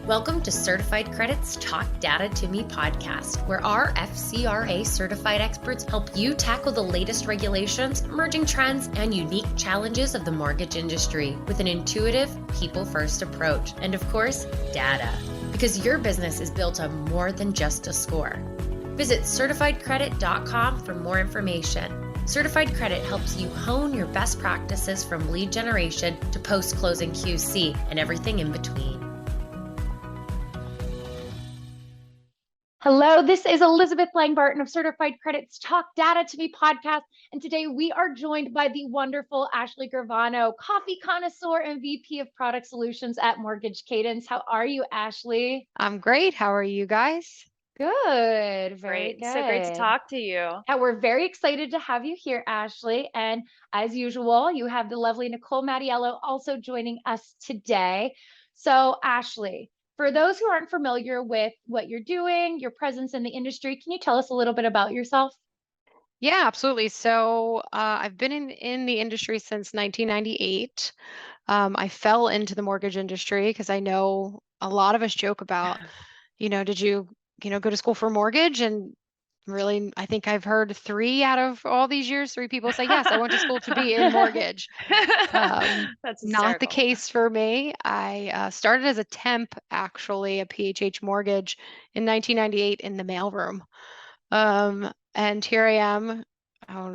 Welcome to Certified Credit's Talk Data to Me podcast, where our FCRA certified experts help you tackle the latest regulations, emerging trends, and unique challenges of the mortgage industry with an intuitive, people-first approach. And of course, data. Because your business is built on more than just a score. Visit certifiedcredit.com for more information. Certified Credit helps you hone your best practices from lead generation to post-closing QC and everything in between. Hello, this is Alizabeth Leng-Barton of Certified Credit's Talk Data to Me podcast, and today we are joined by the wonderful Ashley Gravano, coffee connoisseur and VP of Product Solutions at Mortgage Cadence. How are you, Ashley? I'm great. How are you guys? Good, very good. So great to talk to you. Yeah, we're very excited to have you here, Ashley. And as usual, you have the lovely Nicole Mattiello also joining us today. So, Ashley, for those who aren't familiar with what you're doing, your presence in the industry, can you tell us a little bit about yourself? Yeah, absolutely. So I've been in the industry since 1998. I fell into the mortgage industry because I know a lot of us joke about, did you, go to school for mortgage? And really, I think I've heard 3 out of all these years, 3 people say, yes, I went to school to be in mortgage. That's Not the hysterical. case for me. I started as a temp, actually, a PHH mortgage in 1998 in the mailroom. And here I am,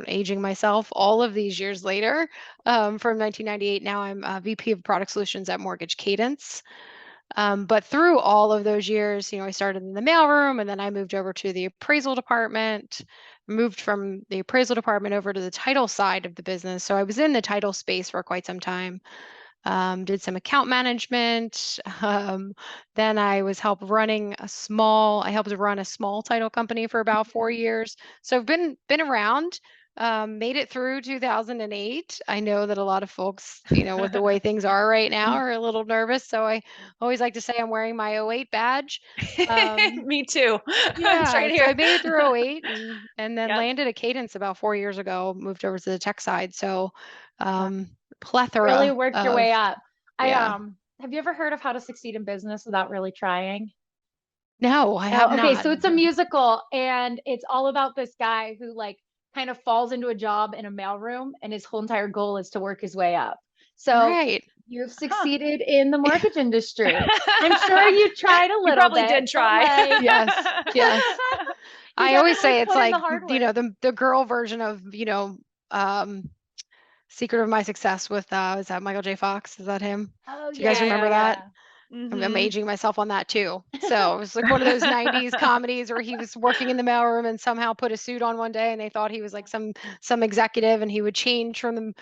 aging myself all of these years later, from 1998. Now I'm a VP of Product Solutions at Mortgage Cadence. But through all of those years, I started in the mailroom and then I moved over to the appraisal department, moved from the appraisal department over to the title side of the business. So I was in the title space for quite some time. Did some account management. Then I was helped run a small title company for about 4 years. So I've been around, made it through 2008. I know that a lot of folks, with the way things are right now, are a little nervous. So I always like to say I'm wearing my 08 badge. Me too. Yeah, It's right so here. I made it through 08 and then Yep. landed at Cadence about 4 years ago, moved over to the tech side. So plethora Really worked your way of- up. yeah. Have you ever heard of How to Succeed in Business Without Really Trying? No, I have Okay, not. so it's a musical and it's all about this guy who kind of falls into a job in a mailroom and his whole entire goal is to work his way up. So Right. you've succeeded in the mortgage industry. I'm sure you tried a little You probably bit, did but, try. Yes. I always say it's put in like, the hard work. the girl version of, Secret of My Success with, is that Michael J. Fox? Is that him? Oh, Do you guys yeah, remember yeah. that? I'm Mhm. aging myself on that too. So it was like one of those 90s comedies where he was working in the mailroom and somehow put a suit on one day and they thought he was like some executive and he would change from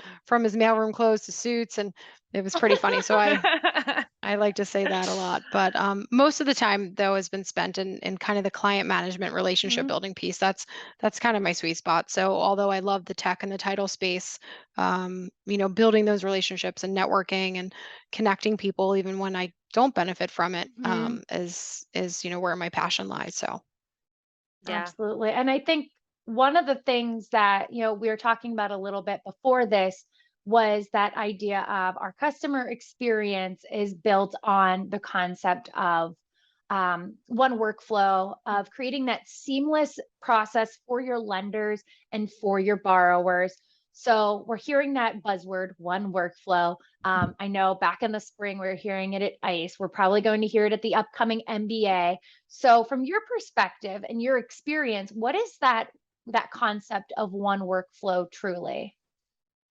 his mailroom clothes to suits, and it was pretty funny. So I like to say that a lot, but most of the time though has been spent in kind of the client management relationship Mhm. building piece. That's kind of my sweet spot. So although I love the tech and the title space, building those relationships and networking and connecting people, even when I don't benefit from it, Mhm. is where my passion lies. So Yeah. Absolutely. And I think one of the things that, we were talking about a little bit before this was that idea of our customer experience is built on the concept of one workflow, of creating that seamless process for your lenders and for your borrowers. So we're hearing that buzzword, one workflow. I know back in the spring, we were hearing it at ICE. We're probably going to hear it at the upcoming MBA. So from your perspective and your experience, what is that concept of one workflow truly?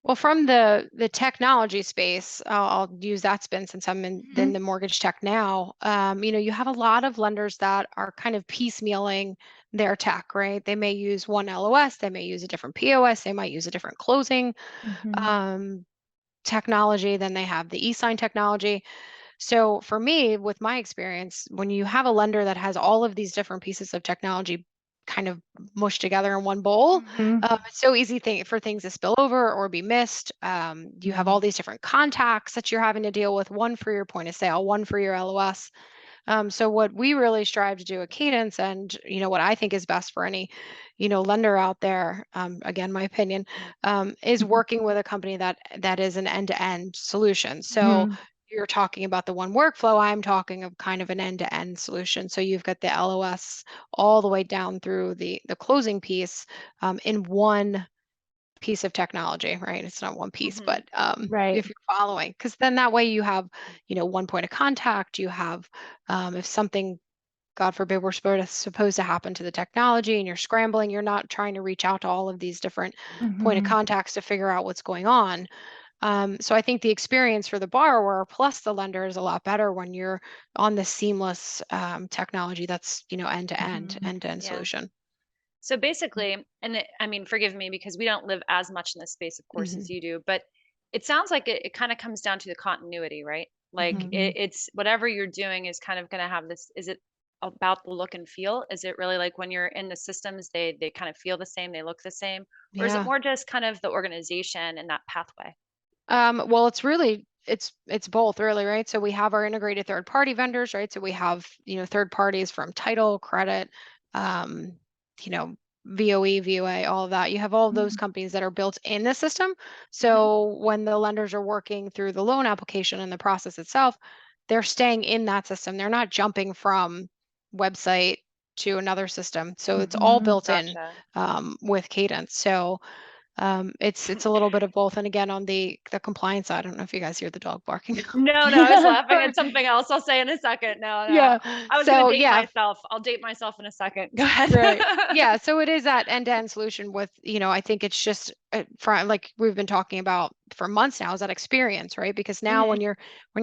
well, from the technology space, I'll use that spin since I'm in the mortgage tech now. You have a lot of lenders that are kind of piecemealing their tech, right? They may use one LOS, they may use a different POS, they might use a different closing technology, then they have the e-sign technology. So for me, with my experience, when you have a lender that has all of these different pieces of technology kind of mushed together in one bowl, it's so easy for things to spill over or be missed. You have all these different contacts that you're having to deal with, one for your point of sale, one for your LOS. So what we really strive to do at Cadence, and what I think is best for any lender out there, again my opinion, is working with a company that is an end-to-end solution. So you're talking about the one workflow, I'm talking of kind of an end-to-end solution. So you've got the LOS all the way down through the closing piece in one piece of technology, right? It's not one piece, but Right. if you're following, because then that way you have, one point of contact. You have, if something, God forbid, we're supposed to happen to the technology and you're scrambling, you're not trying to reach out to all of these different point of contacts to figure out what's going on. So I think the experience for the borrower plus the lender is a lot better when you're on the seamless technology that's, end-to-end Yeah. solution. So basically, and I mean, forgive me because we don't live as much in this space, of course, as you do, but it sounds like it kind of comes down to the continuity, right? Like it's whatever you're doing is kind of going to have this. Is it about the look and feel? Is it really like when you're in the systems, they kind of feel the same, they look the same, or is it Yeah. more just kind of the organization and that pathway? Well, it's both really, right? So we have our integrated third party vendors, right? So we have, third parties from title, credit, um, you know, VOE, VOA, all of that. You have all of those companies that are built in the system. So when the lenders are working through the loan application and the process itself, they're staying in that system. They're not jumping from website to another system. So it's all built in Gotcha. with Cadence. So it's a little bit of both. And again, on the compliance side, I don't know if you guys hear the dog barking. No, I was laughing at something else. I'll say in a second. No. Yeah. I was going to date myself. I'll date myself in a second. Go ahead. Right. Yeah. So it is that end-to-end solution with, I think it's just like we've been talking about for months now, is that experience, right? Because now when you're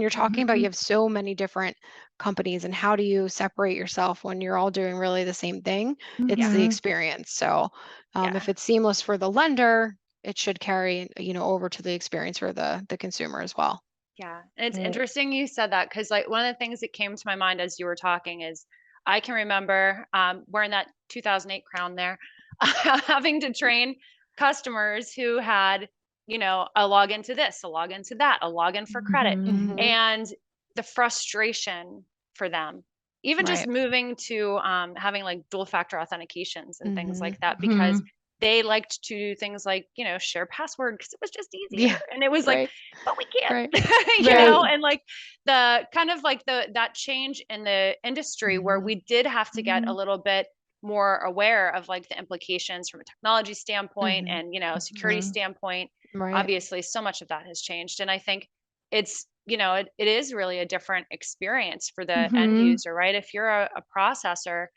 talking about, you have so many different companies, and how do you separate yourself when you're all doing really the same thing? It's the experience. So if it's seamless for the lender, it should carry, over to the experience for the consumer as well. Yeah. And it's interesting you said that, because like one of the things that came to my mind as you were talking is I can remember wearing that 2008 crown there, having to train customers who had, a login to this, a login to that, a login for credit, and the frustration for them, even just moving to having like dual factor authentications and things like that, because they liked to do things like, share password because it was just easier. Yeah. And it was like, but we can't, Right. and like the kind of like that change in the industry where we did have to get a little bit more aware of like the implications from a technology standpoint and, security standpoint. Right. Obviously, so much of that has changed. And I think it's, it is really a different experience for the end user, right? If you're a processor,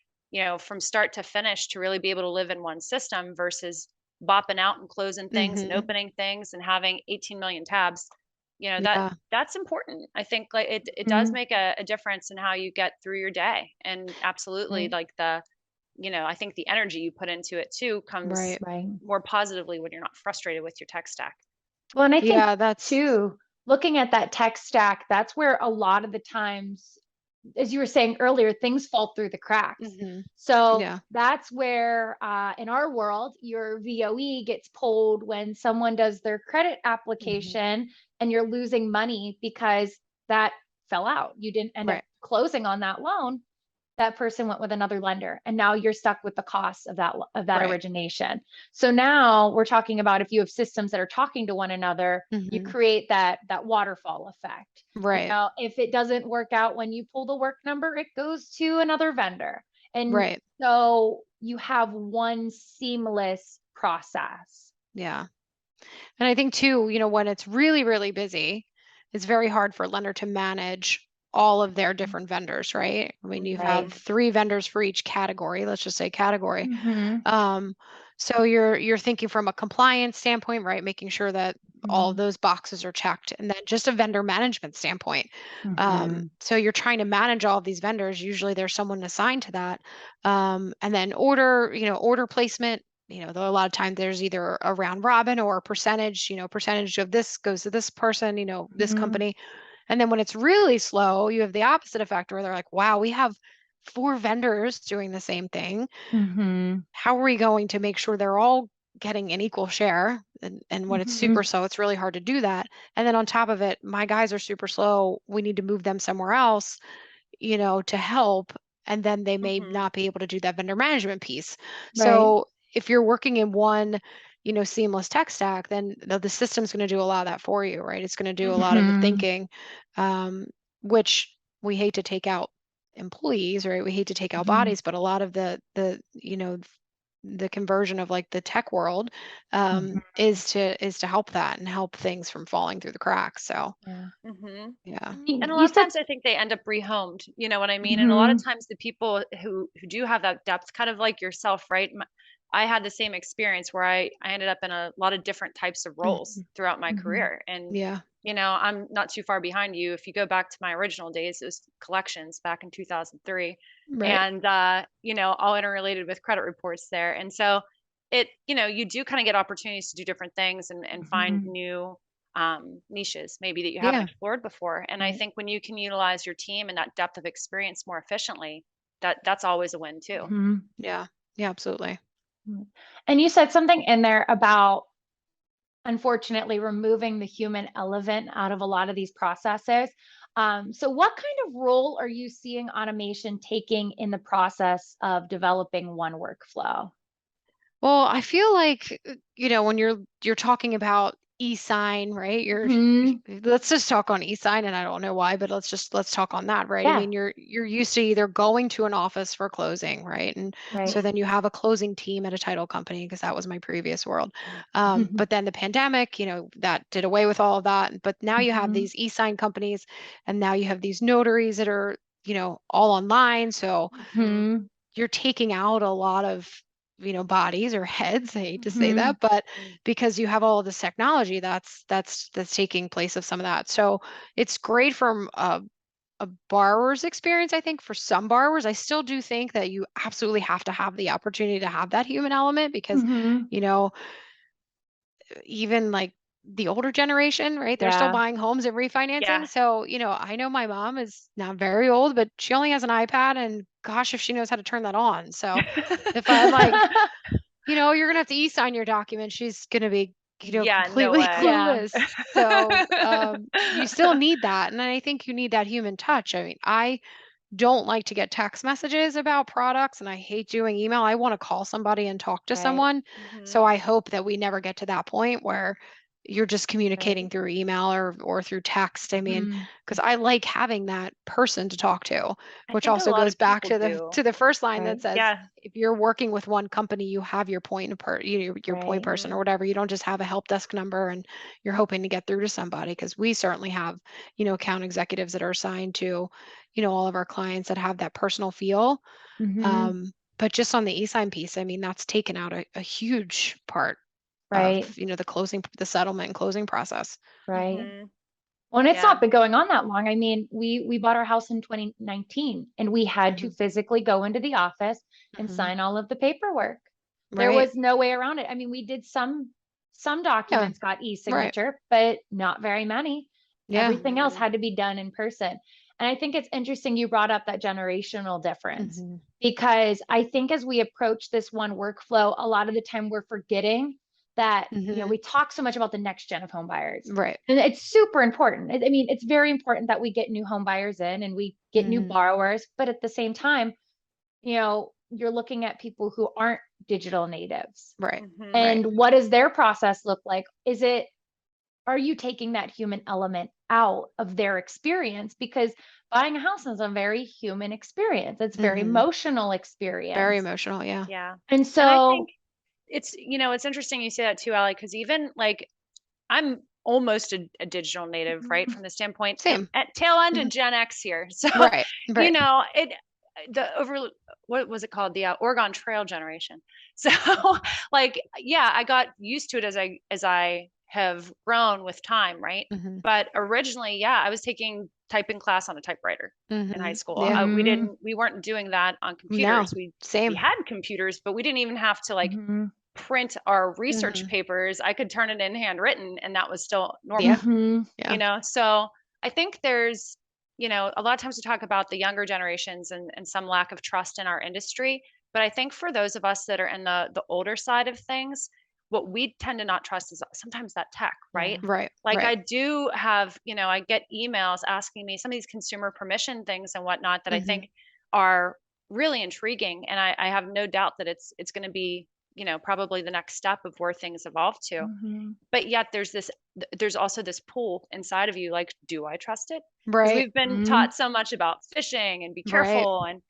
from start to finish, to really be able to live in one system versus bopping out and closing things and opening things and having 18 million tabs, that's important. I think like it does make a difference in how you get through your day. And absolutely like I think the energy you put into it too comes more positively when you're not frustrated with your tech stack. Well, and I think too, looking at that tech stack, that's where a lot of the times, as you were saying earlier, things fall through the cracks. So that's where in our world, your VOE gets pulled when someone does their credit application and you're losing money because that fell out. You didn't end up closing on that loan. That person went with another lender, and now you're stuck with the cost of that origination. So now we're talking about, if you have systems that are talking to one another, you create that waterfall effect. Right. If it doesn't work out when you pull the work number, it goes to another vendor. And so you have one seamless process. Yeah. And I think too, when it's really, really busy, it's very hard for a lender to manage all of their different vendors, right? I mean, you have 3 vendors for each category. Let's just say category. So you're thinking from a compliance standpoint, right? Making sure that all of those boxes are checked, and then just a vendor management standpoint. So you're trying to manage all of these vendors. Usually there's someone assigned to that. And then order placement. A lot of times there's either a round robin or a percentage. Percentage of this goes to this person. This company. And then when it's really slow, you have the opposite effect where they're like, wow, we have 4 vendors doing the same thing. How are we going to make sure they're all getting an equal share? And when it's super slow, it's really hard to do that. And then on top of it, my guys are super slow. We need to move them somewhere else, to help. And then they may not be able to do that vendor management piece. So if you're working in one, seamless tech stack, then the system's going to do a lot of that for you, right? It's going to do a lot of the thinking, which we hate to take out employees, right? We hate to take out bodies, but a lot of the conversion of like the tech world is to help that and help things from falling through the cracks. So yeah. And a You lot of said, times I think they end up rehomed, you know what I mean? And a lot of times the people who do have that depth, kind of like yourself, right? I had the same experience where I ended up in a lot of different types of roles throughout my career. And, Yeah. I'm not too far behind you. If you go back to my original days, it was collections back in 2003. Right. And, all interrelated with credit reports there. And so you do kind of get opportunities to do different things and find new niches maybe that you haven't explored before. And I think when you can utilize your team and that depth of experience more efficiently, that's always a win too. Yeah. Yeah, absolutely. And you said something in there about, unfortunately, removing the human element out of a lot of these processes. So what kind of role are you seeing automation taking in the process of developing one workflow? Well, I feel like, when you're talking about e-sign, right? Let's just talk on e-sign, and I don't know why, but let's talk on that, right? I Yeah. mean, you're used to either going to an office for closing, right? And so Right. then you have a closing team at a title company, because that was my previous world. But then the pandemic, that did away with all of that. But now you have these e-sign companies, and now you have these notaries that are, all online. So you're taking out a lot of bodies or heads. I hate to say that, but because you have all of this technology that's taking place of some of that. So it's great from a borrower's experience. I think for some borrowers, I still do think that you absolutely have to have the opportunity to have that human element, because even like the older generation, right? They're still Yeah. buying homes and refinancing. Yeah. So, I know my mom is now very old, but she only has an iPad, and gosh, if she knows how to turn that on. So if I'm like, you're going to have to e-sign your document, she's going to be, Yeah, no completely way. Yeah. clueless. So you still need that. And I think you need that human touch. I mean, I don't like to get text messages about products, and I hate doing email. I want to call somebody and talk to Right. someone. Mhm. So I hope that we never get to that point where you're just Right. communicating through email or through text. I mean, because I like having that person to talk to, I which think a also lot goes of back people to the do. first line that Right. says, Yeah. if you're working with one company, you have your point your point Right. person or whatever. You don't just have a help desk number and you're hoping to get through to somebody, because we certainly have, account executives that are assigned to, all of our clients that have that personal feel. But just on the e-sign piece, I mean, that's taken out a huge part of, Right. the settlement and closing process. Right. Mhm. Well, and it's Yeah. not been going on that long. I mean, we bought our house in 2019, and we had to physically go into the office and sign all of the paperwork. There Right. was no way around it. I mean, we did some Yeah. documents got Right. e-signature, but not very many. Yeah. Everything else had to be done in person. And I think it's interesting you brought up that generational difference, because I think as we approach this one workflow, a lot of the time we're forgetting that, we talk so much about the next gen of home buyers. Right. And it's super important. I mean, it's very important that we get new home buyers in and we get new borrowers, but at the same time, you're looking at people who aren't digital natives. Right. Mhm. And what does their process look like? Are you taking that human element out of their experience? Because buying a house is a very human experience. It's very emotional Very experience. emotional. Yeah. Yeah. And And I so, think it's interesting you say that too, Allie, because even like I'm almost a digital native, right? From the standpoint Same. at tail end of Gen X here. So, Right. Right. it the over what was it called? The Oregon Trail generation. So like, yeah, I got used to it as I have grown with time, right? But originally, yeah, I was taking typing class on a typewriter in high school. Yeah. We weren't doing that on No. computers. We Same. had computers, but we didn't even have to like print our research papers. I could turn it in handwritten and that was still normal. Yeah. So I think there's, a lot of times we talk about the younger generations and some lack of trust in our industry. But I think for those of us that are in the older side of things, what we tend to not trust is sometimes that tech, right? Right. Like Right. I do have, I get emails asking me some of these consumer permission things and whatnot that I think are really intriguing. And I have no doubt that it's going to be probably the next step of where things evolve to. Mm-hmm. But yet there's also this pull inside of you, like, do I trust it? Because Right. we've been taught so much about phishing and be careful. And,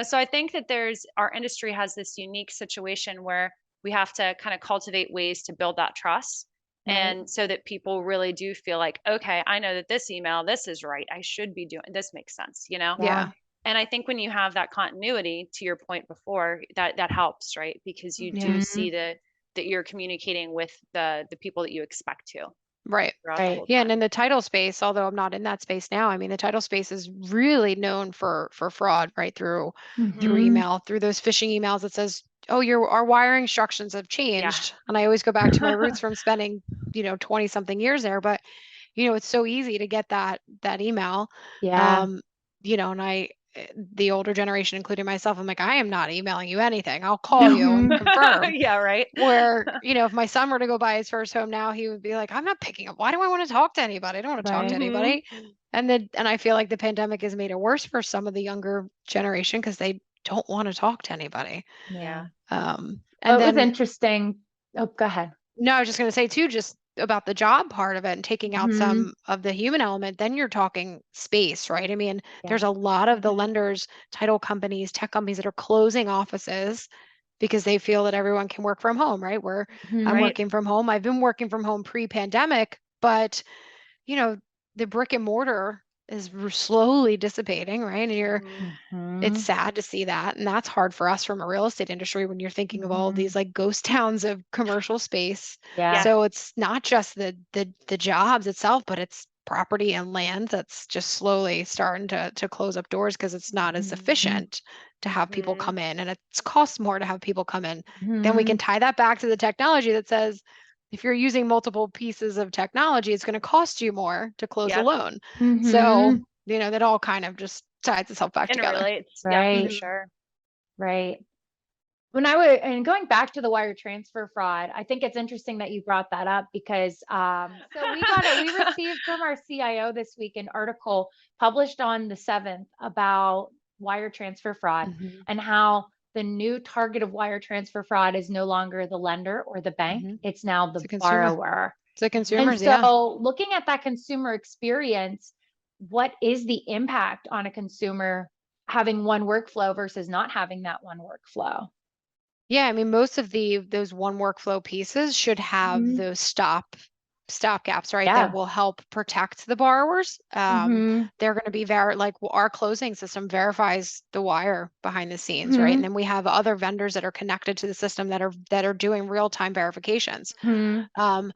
so I think that our industry has this unique situation where we have to kind of cultivate ways to build that trust. Right. And so that people really do feel like, okay, I know that this email, this is right. I should be doing, this makes sense, Yeah. And I think when you have that continuity, to your point before, that helps, right? Because you do see that you're communicating with the people that you expect to Right. throughout the whole Yeah. time. And in the title space, although I'm not in that space now, I mean, the title space is really known for fraud, right? Through Mm-hmm. email, through those phishing emails that says, oh, our wiring instructions have changed. And I always go back to my roots from spending, 20 something years there, but it's so easy to get that email. Yeah. And the older generation, including myself, I'm like, I am not emailing you anything. I'll call you and confirm. Yeah, right. Where, if my son were to go buy his first home now, he would be like, I'm not picking up. Why do I want to talk to anybody? I don't want to talk to anybody. And I feel like the pandemic has made it worse for some of the younger generation because they don't want to talk to anybody. Yeah. And it was interesting. Oh, go ahead. No, I was just going to say too, just about the job part of it and taking out some of the human element, then you're talking space, right? I mean, there's a lot of the lenders, title companies, tech companies that are closing offices because they feel that everyone can work from home, right? Where I'm working from home. I've been working from home pre-pandemic, but the brick and mortar is slowly dissipating, right? And it's sad to see that. And that's hard for us from a real estate industry when you're thinking of all of these like ghost towns of commercial space. Yeah. So it's not just the jobs itself, but it's property and land that's just slowly starting to close up doors because it's not as efficient to have people come in, and it costs more to have people come in. Then we can tie that back to the technology that says, if you're using multiple pieces of technology, it's going to cost you more to close a loan. So, that all kind of just ties itself back together. Relates. Right. Yeah, for sure. Right. And going back to the wire transfer fraud, I think it's interesting that you brought that up because so we received from our CIO this week an article published on the 7th about wire transfer fraud and how the new target of wire transfer fraud is no longer the lender or the bank. It's now the borrower. It's the consumers. And so looking at that consumer experience, what is the impact on a consumer having one workflow versus not having that one workflow? Yeah, I mean, most of those one workflow pieces should have those stop gaps, right? That will help protect the borrowers. They're going to be like our closing system verifies the wire behind the scenes, right? And then we have other vendors that are connected to the system that are doing real-time verifications. From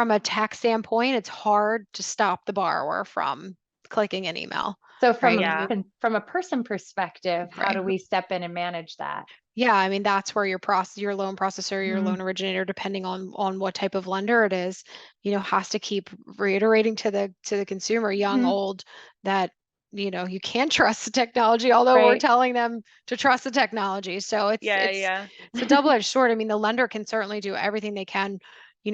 a tech standpoint, it's hard to stop the borrower from clicking an email. So from a person perspective, how do we step in and manage that? Yeah, I mean, that's where your loan processor, your loan originator, depending on what type of lender it is, has to keep reiterating to the consumer, young, old, that you can't trust the technology, although we're telling them to trust the technology. So it's a double-edged sword. I mean, the lender can certainly do everything they can,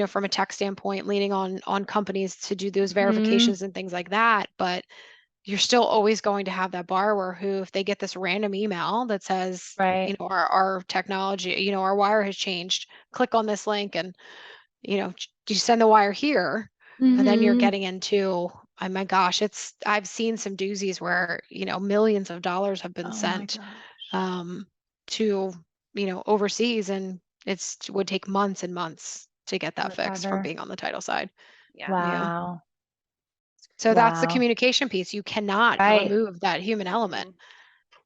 from a tech standpoint, leaning on companies to do those verifications and things like that. But you're still always going to have that borrower who, if they get this random email that says, our technology, our wire has changed, click on this link and, you send the wire here, and then you're getting into, oh my gosh, I've seen some doozies where, millions of dollars have been sent to, overseas, and would take months and months to get that fixed from being on the title side. Yeah. Wow. So that's the communication piece. You cannot remove that human element.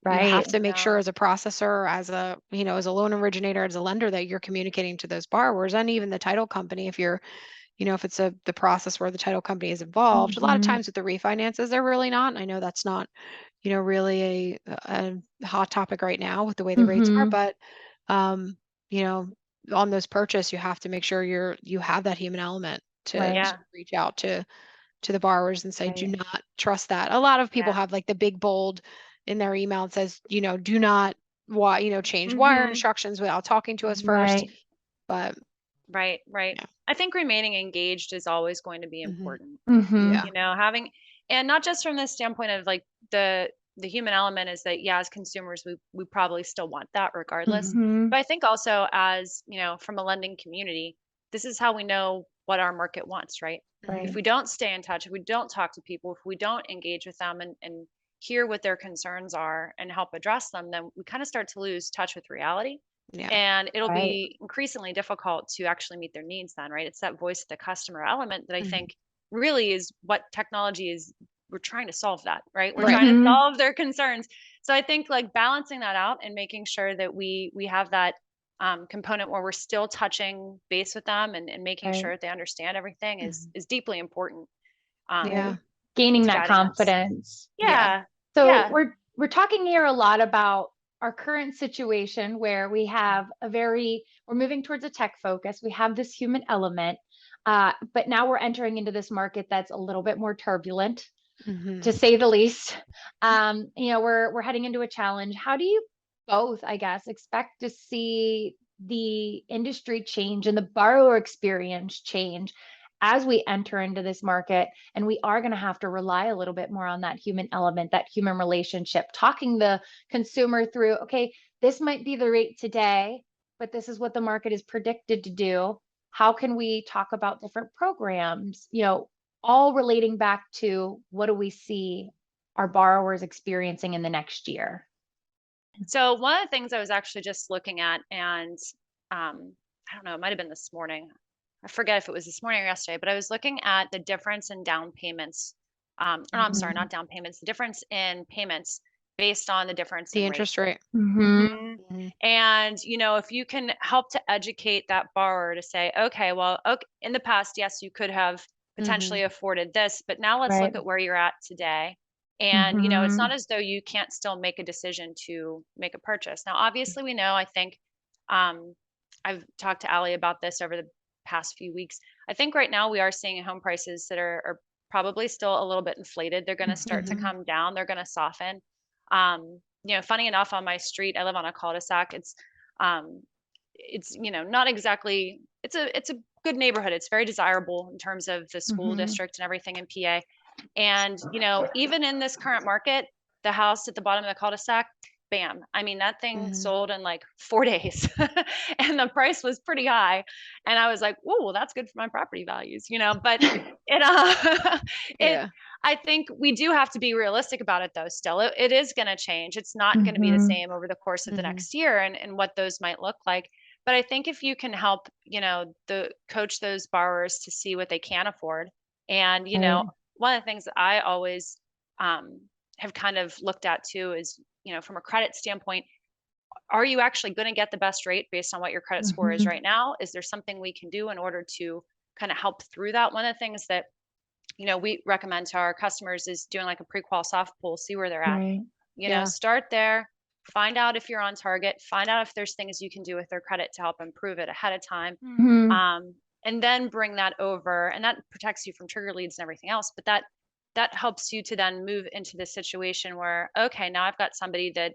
You have to make sure as a processor, as a loan originator, as a lender, that you're communicating to those borrowers, and even the title company. If you're, if it's the process where the title company is involved, a lot of times with the refinances, they're really not. And I know that's not, really a hot topic right now with the way the rates are, but, on those purchase, you have to make sure you have that human element to reach out to the borrowers and say, do not trust that. A lot of people have like the big bold in their email and says, do not, change wire instructions without talking to us first. But Right. I think remaining engaged is always going to be important. Yeah. Having, and not just from the standpoint of like the the human element is that, yeah, as consumers, we probably still want that regardless. Mhm. But I think also as, from a lending community, this is how we know what our market wants, right? Right. If we don't stay in touch, if we don't talk to people, if we don't engage with them and hear what their concerns are and help address them, then we kind of start to lose touch with reality. Yeah. And it'll Right. be increasingly difficult to actually meet their needs then, right? It's that voice of the customer element that I Mhm. think really is what technology is. We're trying to solve that, right? We're Right. trying to Mhm. solve their concerns. So I think like balancing that out and making sure that we have that component where we're still touching base with them and making Right. sure that they understand everything is deeply important. Yeah. Right. Gaining to that guiding us. confidence. Yeah. So Yeah. we're talking here a lot about our current situation where we have we're moving towards a tech focus. We have this human element, but now we're entering into this market that's a little bit more turbulent, Mhm. to say the least. We're heading into a challenge. How do you both, I guess, expect to see the industry change and the borrower experience change as we enter into this market? And we are going to have to rely a little bit more on that human element, that human relationship, talking the consumer through, okay, this might be the rate today, but this is what the market is predicted to do. How can we talk about different programs? All relating back to what do we see our borrowers experiencing in the next year? So one of the things I was actually just looking at, and I don't know, it might have been this morning. I forget if it was this morning or yesterday, but I was looking at the difference in down payments. Or I'm sorry, not down payments, the difference in payments based on the difference The in interest rate. rate. Mm-hmm. Mhm. And, if you can help to educate that borrower to say, okay, well, okay, in the past, yes, you could have potentially afforded this, but now let's Right. look at where you're at today. And, it's Mm-hmm. not as though you can't still make a decision to make a purchase. Now, obviously, we know, I think, I've talked to Ali about this over the past few weeks. I think right now we are seeing home prices that are probably still a little bit inflated. They're going to start to Mhm. come down. They're going to soften. Funny enough, on my street, I live on a cul-de-sac. It's not exactly. It's a good neighborhood. It's very desirable in terms of the school Mm-hmm. district and everything in PA. And even in this current market, the house at the bottom of the cul-de-sac, bam! I mean, that thing Mhm. sold in like 4 days, and the price was pretty high. And I was like, "Oh, well, that's good for my property values," But Yeah. I think we do have to be realistic about it, though. Still, it is going to change. It's not going to be the Mm-hmm. same over the course of the Mhm. next year, and what those might look like. But I think if you can help, the coach those borrowers to see what they can afford, and Right. one of the things that I always have kind of looked at too is, from a credit standpoint, are you actually going to get the best rate based on what your credit score is Mm-hmm. right now? Is there something we can do in order to kind of help through that? One of the things that we recommend to our customers is doing like a pre-qual soft pull, see where they're at. Right. Yeah. Start there, find out if you're on target, find out if there's things you can do with their credit to help improve it ahead of time. Mm-hmm. And then bring that over, and that protects you from trigger leads and everything else. But that helps you to then move into the situation where, okay, now I've got somebody that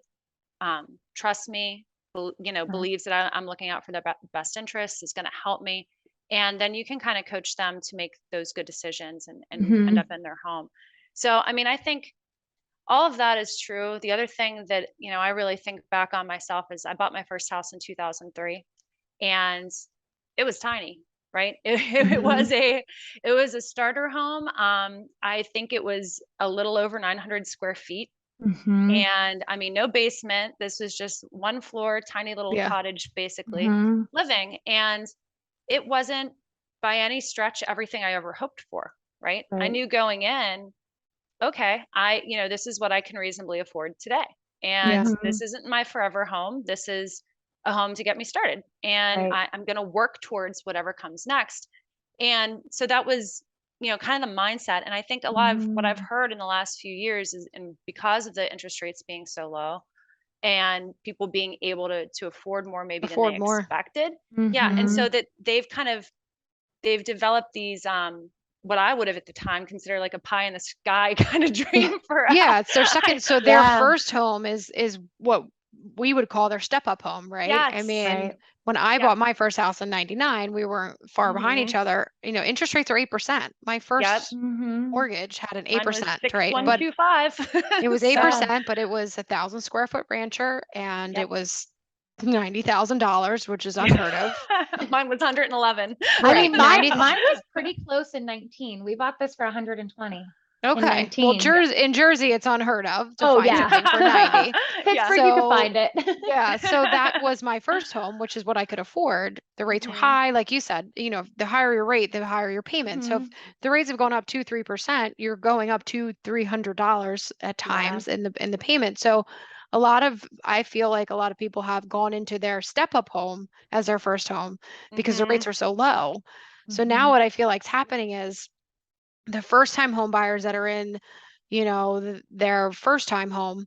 trusts me, believes that I'm looking out for their best interests, is going to help me. And then you can kind of coach them to make those good decisions and end Mm-hmm. up in their home. So, I mean, I think all of that is true. The other thing that, I really think back on myself is I bought my first house in 2003, and it was tiny, right? It was a starter home. I think it was a little over 900 square feet. Mm-hmm. And I mean, no basement. This was just one floor, tiny little Yeah. cottage, basically Mm-hmm. living. And it wasn't by any stretch everything I ever hoped for, right? I Right. knew going in, okay, this is what I can reasonably afford today. Yeah. And Mm-hmm. this isn't my forever home. This is a home to get me started. And Right. I'm going to work towards whatever comes next. And so that was, kind of the mindset. And I think a lot of what I've Mm-hmm. heard in the last few years is, and because of the interest rates being so low and people being able to afford more maybe than they Afford more. expected. Yeah. And Mm-hmm. so that they've developed these, what I would have at the time considered like a pie in the sky kind of dream for Yeah, it's their second. So their Yeah. first home is what we would call their step-up home, right? I Yes. mean, Right. when I Yep. bought my first house in 99, we weren't far behind Mhm. each other. You know, interest rates are 8%. My Yep. first Mm-hmm. mortgage had an Mine was 8% rate, but 6125. it was Yeah. 8%, but it was 1,000 square foot rancher, and Yep. it was $90,000, which is unheard of. Mine was 111. I mean, mine 90. was pretty close in 19. We bought this for 120 in Okay. Well, 19. in Jersey, it's unheard of to Oh, find yeah. something for 90. Pittsburgh, So, you can find it. Yeah, so that was my first home, which is what I could afford. The rates were Mhm. high, like you said, you know, the higher your rate, the higher your payment. So if Mhm. the rates have gone up 2-3%, you're going up $200-$300 at times in the payment. So I feel like a lot of people have gone into their step-up home as their first home because the Mhm. rates are so low. So now Mhm. what I feel like is happening is the first-time home buyers that are in, you know, their first-time home,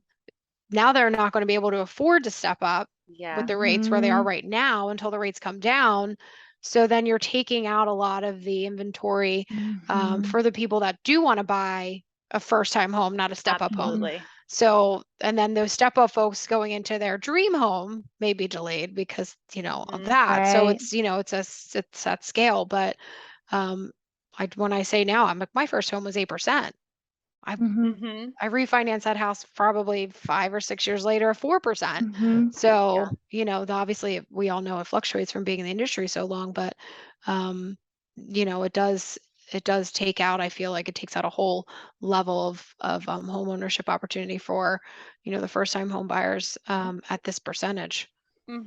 now they're not going to be able to afford to step up Yeah. with the rates where they are Mhm. right now until the rates come down. So then you're taking out a lot of the inventory Mhm. for the people that do want to buy a first time home, not a step up home. Absolutely. So, and then those step up folks going into their dream home may be delayed because, you know, of Mhm. that. So Right. it's, you know, it's at scale. But when I say now, I'm like, my first home was 8%. Mhm. Mhm. I refinanced that house probably 5 or 6 years later at 4%. Mhm. So, you know, obviously we all know it fluctuates from being in the industry so long, but you know, it does take out, I feel like it takes out a whole level of home ownership opportunity for, you know, the first time home buyers at this percentage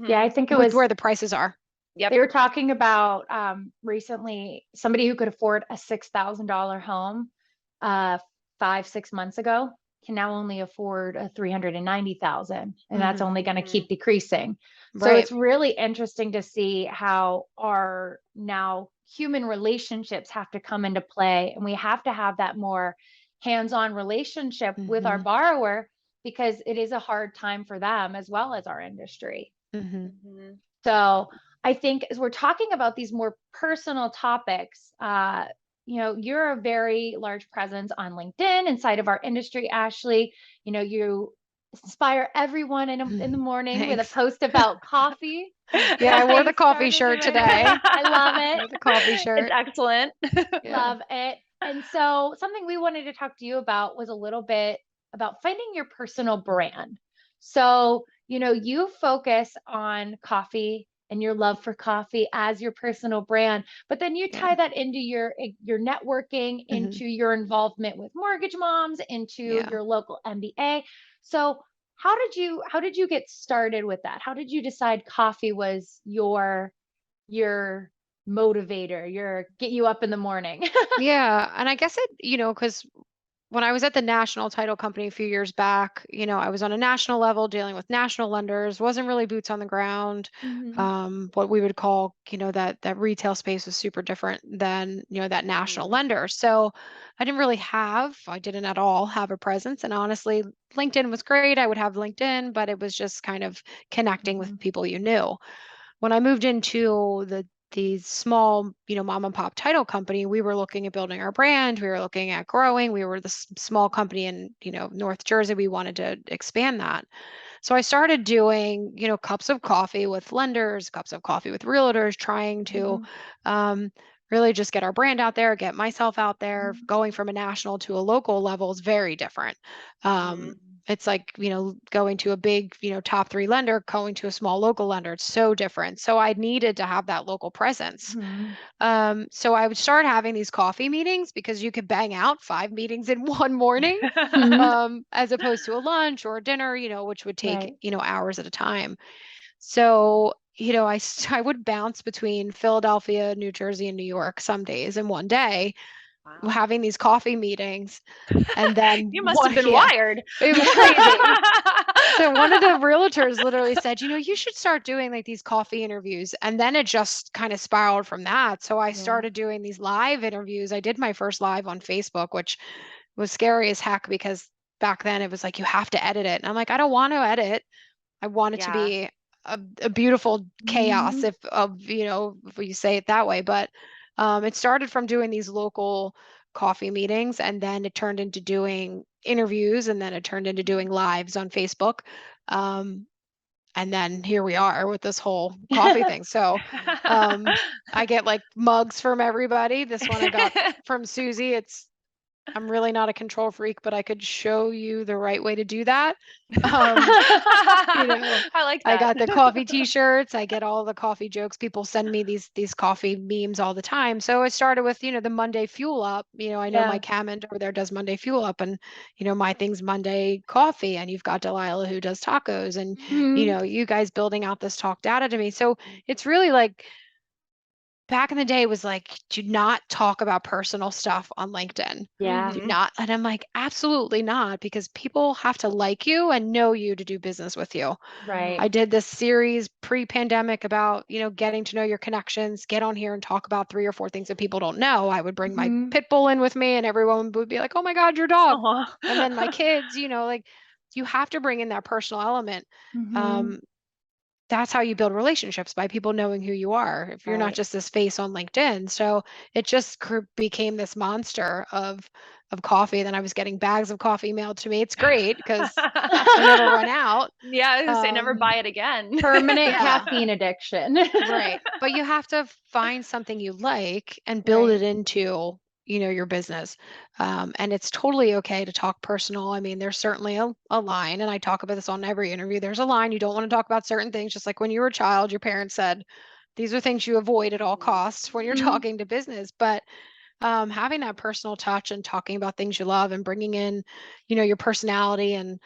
Yeah, I Mhm. think it with was where the prices are. Yep. they were talking about recently somebody who could afford a $6,000 home 5-6 months ago can now only afford a 390,000, and that's Mhm. only going to Mhm. keep decreasing. So Right. it's really interesting to see how our now human relationships have to come into play, and we have to have that more hands-on relationship with our Mhm. borrower because it is a hard time for them as well as our industry. Mhm. Mhm. So I think as we're talking about these more personal topics, you know, you're a very large presence on LinkedIn inside of our industry, Ashley. You know, you inspire everyone in the morning with a Thanks. post about coffee. Yeah, I wore I the coffee started shirt doing today. it. I love I it. wore the coffee It's shirt. excellent. Yeah. Love it. And so, something we wanted to talk to you about was a little bit about finding your personal brand. So, you know, you focus on coffee and your love for coffee as your personal brand, but then you Yeah. tie that into your networking, Mhm. into your involvement with mortgage moms, into Yeah. your local MBA. So, how did you get started with that? How did you decide coffee was your motivator, your get you up in the morning? Yeah, and I guess it, you know, because when I was at the national title company a few years back, you know, I was on a national level dealing with national lenders, wasn't really boots on the ground. Mhm. What we would call, you know, that retail space was super different than, you know, that national Mhm. lender. So I didn't at all have a presence. And honestly, LinkedIn was great. I would have LinkedIn, but it was just kind of connecting with Mhm. people you knew. When I moved into the small, you know, mom and pop title company, we were looking at building our brand. We were looking at growing. We were the small company in, you know, North Jersey. We wanted to expand that. So I started doing, you know, cups of coffee with lenders, cups of coffee with realtors, trying to Mhm. um, really just get our brand out there, get myself out there. Mhm. Going from a national to a local level is very different. Um, Mhm. it's like, you know, going to a big, you know, top three lender, going to a small local lender. It's so different. So I needed to have that local presence. Mhm. So I would start having these coffee meetings because you could bang out 5 meetings in one morning, Mhm. as opposed to a lunch or a dinner, you know, which would take, Right. you know, hours at a time. So, you know, I would bounce between Philadelphia, New Jersey, and New York some days in one day, Wow. having these coffee meetings. And then You must have one, been yeah, wired. it was crazy. So one of the realtors literally said, you know, you should start doing like these coffee interviews. And then it just kind of spiraled from that. So I Yeah. started doing these live interviews. I did my first live on Facebook, which was scary as heck because back then it was like you have to edit it. And I'm like, I don't want to edit. I want it to Yeah. be a beautiful chaos Mhm. you know, if you say it that way. But it started from doing these local coffee meetings, and then it turned into doing interviews, and then it turned into doing lives on Facebook. Um, And then here we are with this whole coffee thing. So I get like mugs from everybody. This one I got from Susie. I'm really not a control freak, but I could show you the right way to do that. I like that. I got the coffee t-shirts. I get all the coffee jokes. People send me these coffee memes all the time. So it started with, the Monday Fuel Up. I know my Cammond over there does Monday Fuel Up, and my thing's Monday Coffee, and you've got Delilah who does tacos, and you guys building out this talk data to me. So it's really like, back in the day was like, do not talk about personal stuff on LinkedIn. Yeah. Do not. And I'm like, absolutely not, because people have to like you and know you to do business with you. Right. I did this series pre-pandemic about, getting to know your connections, get on here and talk about 3 or 4 things that people don't know. I would bring my pit bull in with me, and everyone would be like, oh my God, your dog. And then my kids, like, you have to bring in that personal element. That's how you build relationships, by people knowing who you are, if you're not just this face on LinkedIn. So it just became this monster of coffee. Then I was getting bags of coffee mailed to me. It's great because you never run out. Yeah, I was gonna say, never buy it again. Permanent caffeine addiction. Right. But you have to find something you like and build it into your business. And it's totally okay to talk personal. I mean, there's certainly a line, and I talk about this on every interview. There's a line. You don't want to talk about certain things. Just like when you were a child, your parents said, these are things you avoid at all costs when you're talking to business. But having that personal touch and talking about things you love and bringing in, your personality and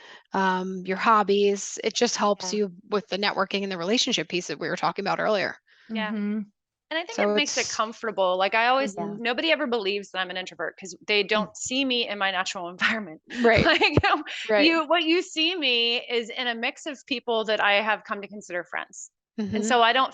your hobbies, it just helps you with the networking and the relationship piece that we were talking about earlier. Yeah. And I think So it makes it comfortable. Like, I always, Yeah. nobody ever believes that I'm an introvert because they don't see me in my natural environment. Right. Like, what you see me is in a mix of people that I have come to consider friends. And so I don't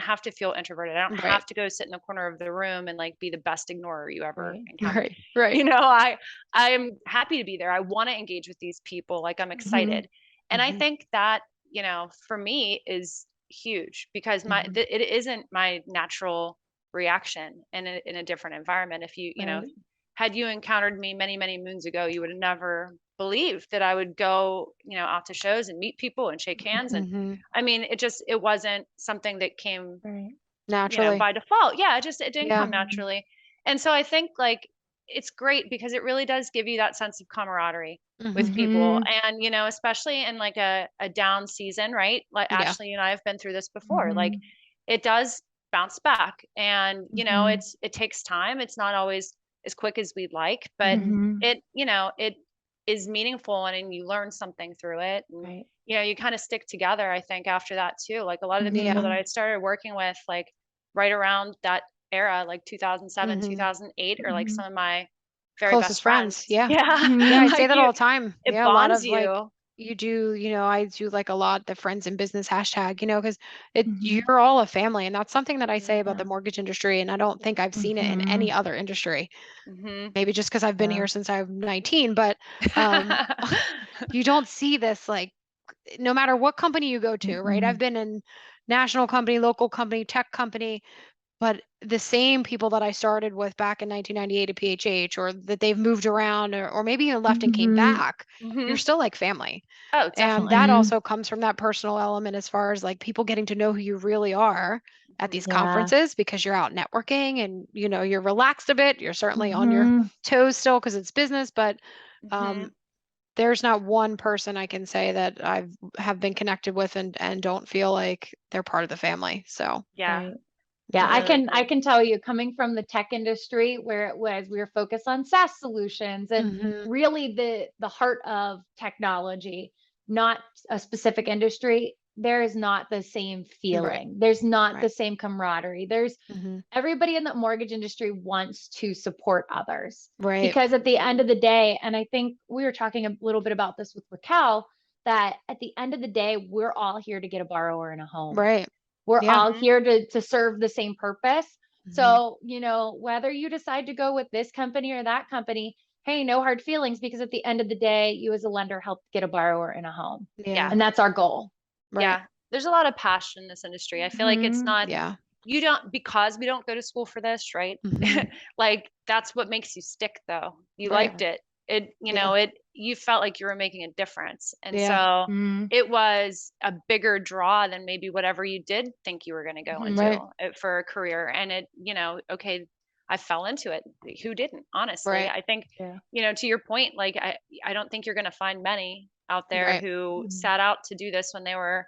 have to feel introverted. I don't have to go sit in the corner of the room and like be the best ignorer you ever encountered. Right. I'm happy to be there. I want to engage with these people. Like, I'm excited. And I think that, for me is huge, because it isn't my natural reaction in a different environment. If you, had you encountered me many, many moons ago, you would have never believed that I would go, out to shows and meet people and shake hands. And I mean, it wasn't something that came naturally, by default. Yeah. It didn't come naturally. And so I think, like, it's great because it really does give you that sense of camaraderie with people. And, especially in like a down season, right? Like Ashley and I have been through this before. Like, it does bounce back, and, it takes time. It's not always as quick as we'd like, but it is meaningful, and you learn something through it. And, you kind of stick together, I think, after that too. Like, a lot of the people that I started working with, like right around that era, like 2007, 2008, are like some of my very closest best friends. Yeah. Yeah. I say that all the time. It a lot bonds of you. like, you do, I do like a lot the friends in business hashtag, because you're all a family. And that's something that I say about the mortgage industry. And I don't think I've seen it in any other industry. Maybe just because I've been here since I'm 19, but you don't see this, like, no matter what company you go to, right? I've been in national company, local company, tech company, but the same people that I started with back in 1998 at PHH, or that they've moved around, or maybe even left and came back, you're still like family. Oh, definitely. And that also comes from that personal element, as far as like people getting to know who you really are at these conferences, because you're out networking and, you're relaxed a bit. You're certainly on your toes still because it's business, but there's not one person I can say that have been connected with and don't feel like they're part of the family. So yeah. Yeah, I can tell you, coming from the tech industry, where it was, we were focused on SaaS solutions and really the heart of technology, not a specific industry. There is not the same feeling. There's not the same camaraderie. There's everybody in the mortgage industry wants to support others, because at the end of the day, and I think we were talking a little bit about this with Raquel, that at the end of the day, we're all here to get a borrower in a home. We're all here to serve the same purpose. So, whether you decide to go with this company or that company, hey, no hard feelings, because at the end of the day, you as a lender helped get a borrower in a home. Yeah. And that's our goal. Yeah. There's a lot of passion in this industry. I feel like it's not, because we don't go to school for this, right? Like, that's what makes you stick, though. You liked it. you felt like you were making a difference. And Yeah. so Mm. it was a bigger draw than maybe whatever you did think you were going to go into Right. for a career. And it, okay, I fell into it. Who didn't, honestly? Right. I think, Yeah. to your point, like, I don't think you're going to find many out there Right. who Mhm. set out to do this when they were,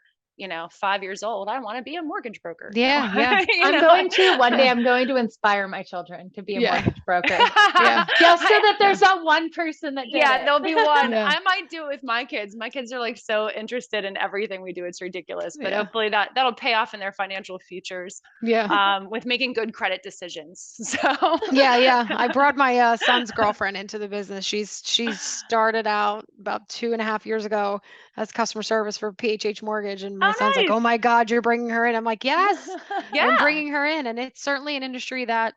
5 years old. I want to be a mortgage broker. Yeah, yeah. One day I'm going to inspire my children to be a Yeah. mortgage broker. Yeah. Just so that there's not one person that did it. There'll be one. Yeah. I might do it with my kids. My kids are like so interested in everything we do. It's ridiculous. But Yeah. hopefully that'll pay off in their financial futures Yeah. with making good credit decisions. So Yeah. I brought my son's girlfriend into the business. She started out about 2.5 years ago as customer service for PHH Mortgage, and my son's like, nice. "Oh my God, you're bringing her in!" I'm like, "Yes, Yeah. I'm bringing her in." And it's certainly an industry that,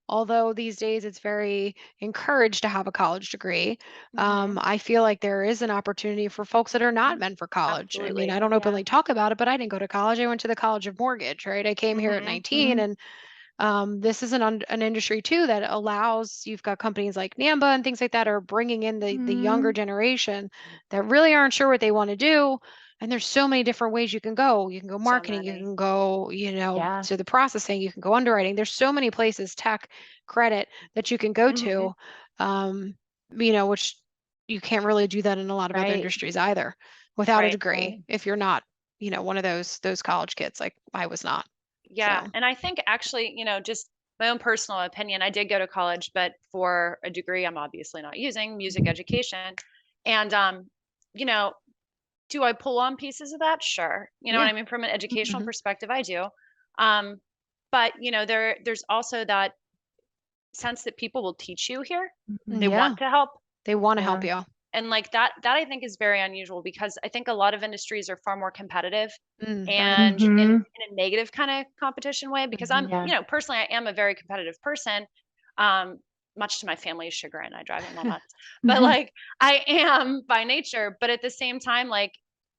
although these days it's very encouraged to have a college degree, Mhm. I feel like there is an opportunity for folks that are not meant for college. I mean, Absolutely. I don't openly talk about it, but I didn't go to college. I went to the College of Mortgage, right? I came here at Mhm. 19, and this is an industry too that allows, you've got companies like Namba and things like that are bringing in the younger Mhm. generation that really aren't sure what they want to do. And there's so many different ways you can go. You can go So marketing, you many. can go, Yeah. to the processing, you can go underwriting. There's so many places, tech, credit, that you can go Mhm. to, um, which you can't really do that in a lot of other Right. industries either without a Right. degree, Right. if you're not, one of those college kids like I was not. Yeah. So And I think actually, just my own personal opinion, I did go to college, but for a degree I'm obviously not using, music education. And you know, do I pull on pieces of that? Sure. You know what yeah. I mean? From an educational Hmm. perspective, I do. Um, but there's also that sense that people will teach you here. They Mhm. Yeah. want to help. They want to help Yeah. you. And like that I think is very unusual because I think a lot of industries are far more competitive Very and much. in Mhm. a negative kind of competition way because I'm, Mhm. Yeah. personally I am a very competitive person. Um, much to my family's chagrin, I drive them all nuts. But like I am by nature, but at the same time, like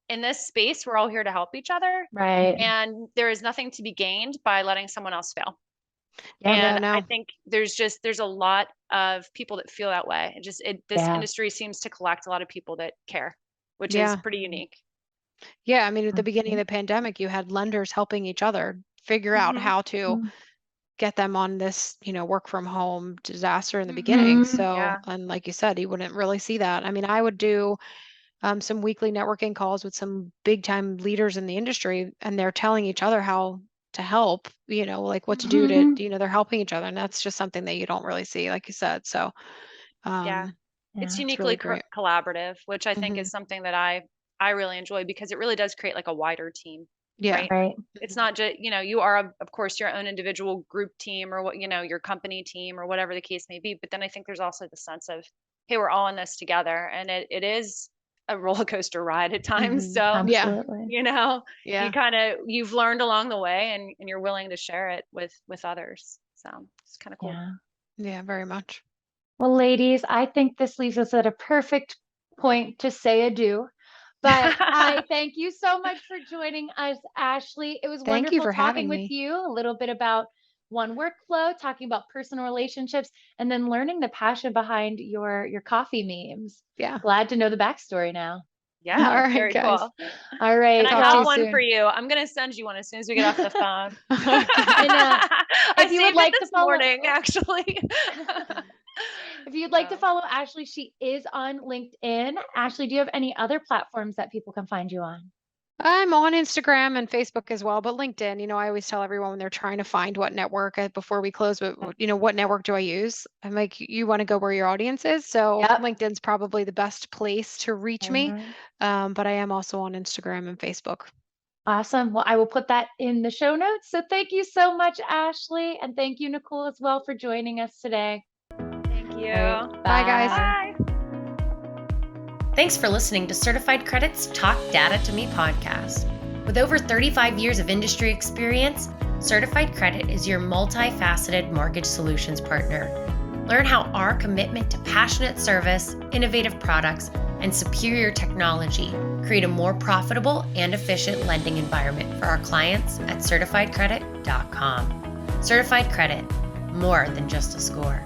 in this space, we're all here to help each other. Right. And there is nothing to be gained by letting someone else fail. Yep. Yeah, And I no. think there's a lot of people that feel that way. This Yeah. industry seems to collect a lot of people that care, which is Yeah. pretty unique. Yeah, I mean, at the beginning of Mhm. the pandemic, you had lenders helping each other figure out Mhm. how to Mhm. get them on this, work from home disaster in the beginning. Mhm. So, Yeah. and like you said, you wouldn't really see that. I mean, I would do some weekly networking calls with some big time leaders in the industry, and they're telling each other how to help, like what to do to, Mhm. they're helping each other. And that's just something that you don't really see, like you said. So, Yeah. um, It's Yeah. it's really uniquely great. collaborative, which I think Hmm. is something that I really enjoy because it really does create like a wider team, Yeah. right? Right. It's not just, you are of course your own individual group team or what, your company team or whatever the case may be, but then I think there's also the sense of, hey, we're all in this together, and it is a roller coaster ride at times. Hmm. So, Yeah. Absolutely. you Yeah. kind of you've learned along the way, and you're willing to share it with others. So, it's kind of cool. Yeah. Yeah, very much. Well, ladies, I think this leaves us at a perfect point to say adieu. But I thank you so much for joining us, Ashley. It was Thank you wonderful for talking having with me. you a little bit about one workflow, talking about personal relationships, and then learning the passion behind your coffee memes. Yeah. Glad to know the backstory now. Yeah, All that's right, very guys. cool. All And right. I Talk to have you Well, one for soon. you. I'm gonna send you one as soon as we get off the phone. Okay. and I if you would saved it like to this follow, morning, actually. if you'd like to So, follow Ashley, she is on LinkedIn. Ashley, do you have any other platforms that people can find you on? I'm on Instagram and Facebook as well, but LinkedIn, I always tell everyone when they're trying to find what network before we close, but what network do I use? I'm like, you want to go where your audience is. So Yep. LinkedIn's probably the best place to reach me. Mhm. But I am also on Instagram and Facebook. Awesome. Well, I will put that in the show notes. So thank you so much, Ashley. And thank you, Nicole, as well for joining us today. thank you. All right. Bye, guys. Bye. Thanks for listening to Certified Credit's Talk Data to Me podcast. With over 35 years of industry experience, Certified Credit is your multifaceted mortgage solutions partner. Learn how our commitment to passionate service, innovative products, and superior technology create a more profitable and efficient lending environment for our clients at certifiedcredit.com. Certified Credit, more than just a score.